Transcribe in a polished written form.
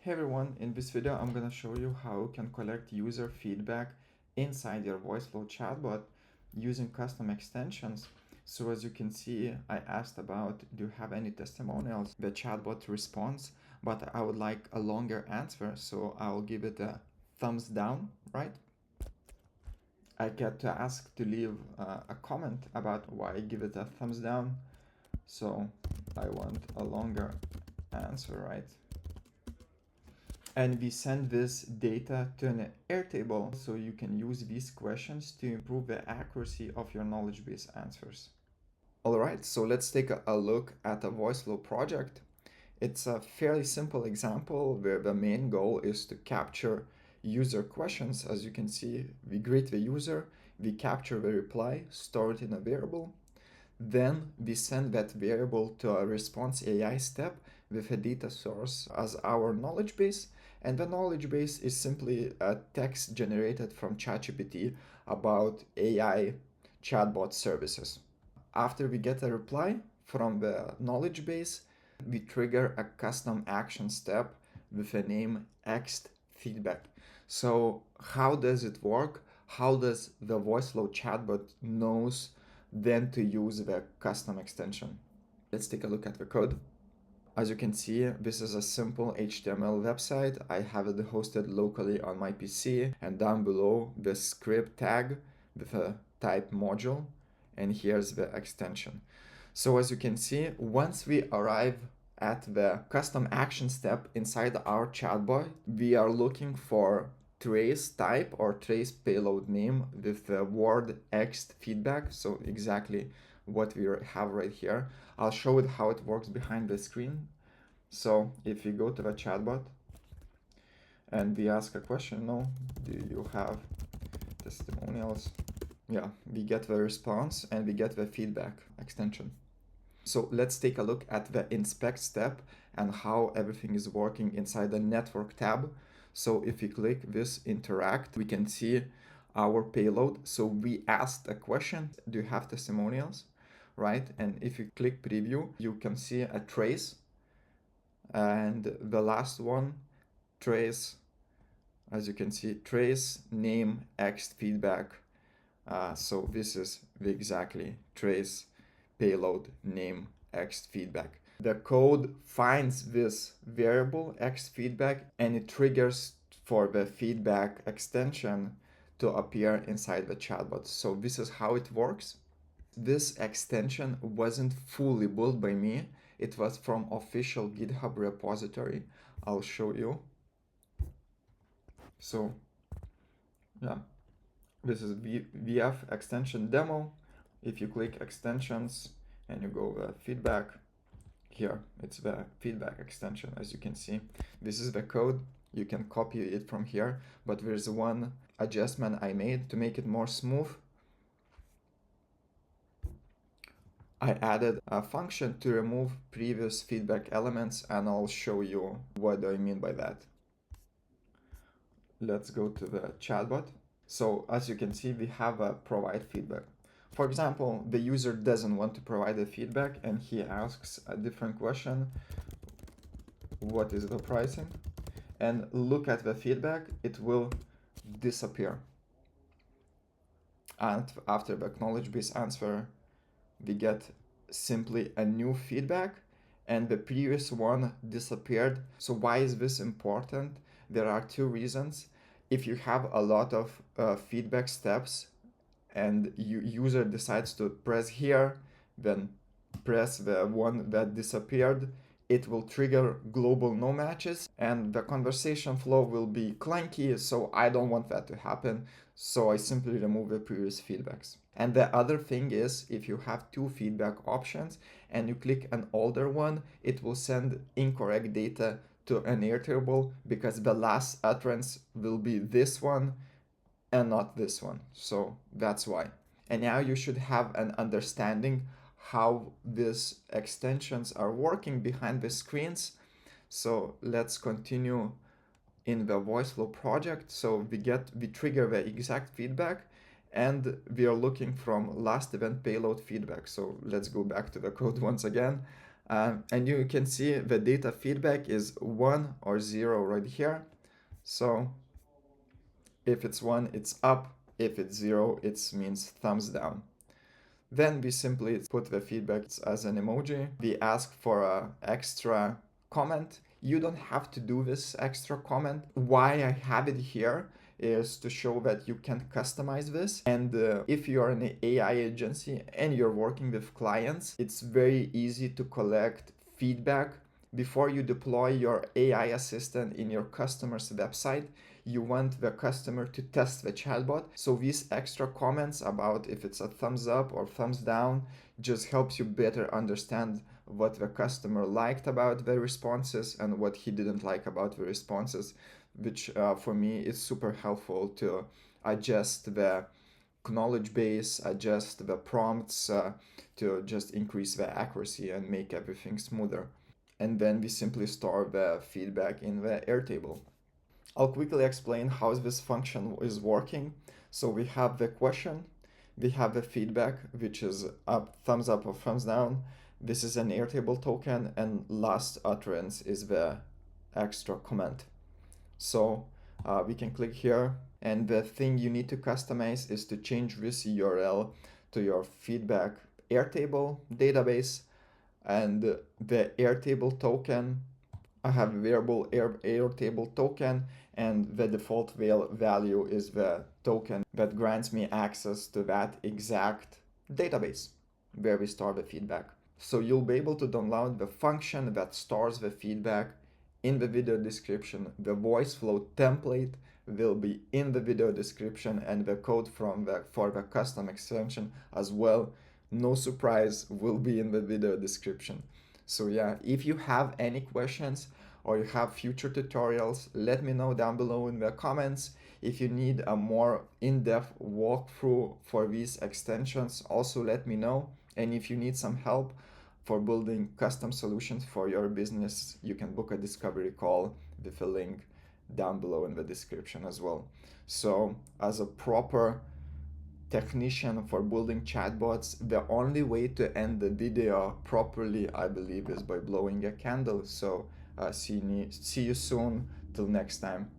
Hey everyone, in this video I'm gonna show you how you can collect user feedback inside your VoiceFlow chatbot using custom extensions. So as you can see, I asked about do you have any testimonials? The chatbot responds, but I would like a longer answer, so I'll give it a thumbs down, right? I get to ask to leave a comment about why I give it a thumbs down. So I want a longer answer, right? And we send this data to an Airtable so you can use these questions to improve the accuracy of your knowledge base answers. Alright, so let's take a look at a VoiceFlow project. It's a fairly simple example where the main goal is to capture user questions. As you can see, we greet the user, we capture the reply, store it in a variable. Then we send that variable to a response AI step with a data source as our knowledge base. And the knowledge base is simply a text generated from ChatGPT about AI chatbot services. After we get a reply from the knowledge base, we trigger a custom action step with a name X feedback. So how does it work? How does the VoiceFlow chatbot knows then to use the custom extension? Let's take a look at the code. As you can see, this is a simple HTML website. I have it hosted locally on my PC, and down below the script tag with a type module, and here's the extension. So as you can see, once we arrive at the custom action step inside our chatbot, we are looking for trace type or trace payload name with the word X feedback. So exactly what we have right here. I'll show it how it works behind the screen. So if you go to the chatbot and we ask a question, no, do you have testimonials? Yeah, we get the response and we get the feedback extension. So let's take a look at the inspect step and how everything is working inside the network tab. So if we click this interact, we can see our payload. So we asked a question, do you have testimonials, right? And if you click preview, you can see a trace. And the last one, trace, as you can see, trace name X feedback. So this is exactly trace payload name X feedback. The code finds this variable X feedback and it triggers for the feedback extension to appear inside the chatbot. So this is how it works. This extension wasn't fully built by me. It was from official GitHub repository. I'll show you. So yeah, this is VF extension demo. If you click extensions and you go feedback, here it's the feedback extension. As you can see, this is the code. You can copy it from here, but there's one adjustment I made to make it more smooth. I added a function to remove previous feedback elements, and I'll show you what I mean by that. Let's go to the chatbot. So as you can see, we have a provide feedback. For example, the user doesn't want to provide the feedback and he asks a different question. What is the pricing? And look at the feedback, it will disappear. And after the acknowledge base answer, we get simply a new feedback and the previous one disappeared. So why is this important? There are two reasons. If you have a lot of feedback steps and user decides to press here, then press the one that disappeared, it will trigger global no matches and the conversation flow will be clunky, so I don't want that to happen. So I simply remove the previous feedbacks. And the other thing is, if you have two feedback options and you click an older one, it will send incorrect data to an Airtable because the last utterance will be this one and not this one. So that's why. And now you should have an understanding how these extensions are working behind the screens. So let's continue in the VoiceFlow project. So we trigger the exact feedback and we are looking from last event payload feedback. So let's go back to the code once again. And you can see the data feedback is 1 or 0 right here. So if it's 1, it's up. If it's 0, it means thumbs down. Then we simply put the feedback as an emoji. We ask for an extra comment. You don't have to do this extra comment. Why I have it here is to show that you can customize this. And if you're an AI agency and you're working with clients, it's very easy to collect feedback before you deploy your AI assistant in your customer's website. You want the customer to test the chatbot. So these extra comments about if it's a thumbs up or thumbs down just helps you better understand what the customer liked about the responses and what he didn't like about the responses, which for me is super helpful to adjust the knowledge base, adjust the prompts to just increase the accuracy and make everything smoother. And then we simply store the feedback in the Airtable. I'll quickly explain how this function is working. So we have the question, we have the feedback, which is thumbs up or thumbs down. This is an Airtable token, and last utterance is the extra comment. So we can click here, and the thing you need to customize is to change this URL to your feedback Airtable database, and the Airtable token. I have a variable Airtable token, and the default value is the token that grants me access to that exact database where we store the feedback. So you'll be able to download the function that stores the feedback in the video description. The VoiceFlow template will be in the video description, and the code for the custom extension as well, no surprise, will be in the video description. So yeah, if you have any questions or you have future tutorials, let me know down below in the comments. If you need a more in-depth walkthrough for these extensions, also let me know. And if you need some help for building custom solutions for your business, you can book a discovery call with a link down below in the description as well. So as a proper technician for building chatbots, the only way to end the video properly, I believe, is by blowing a candle. So see you soon. Till next time.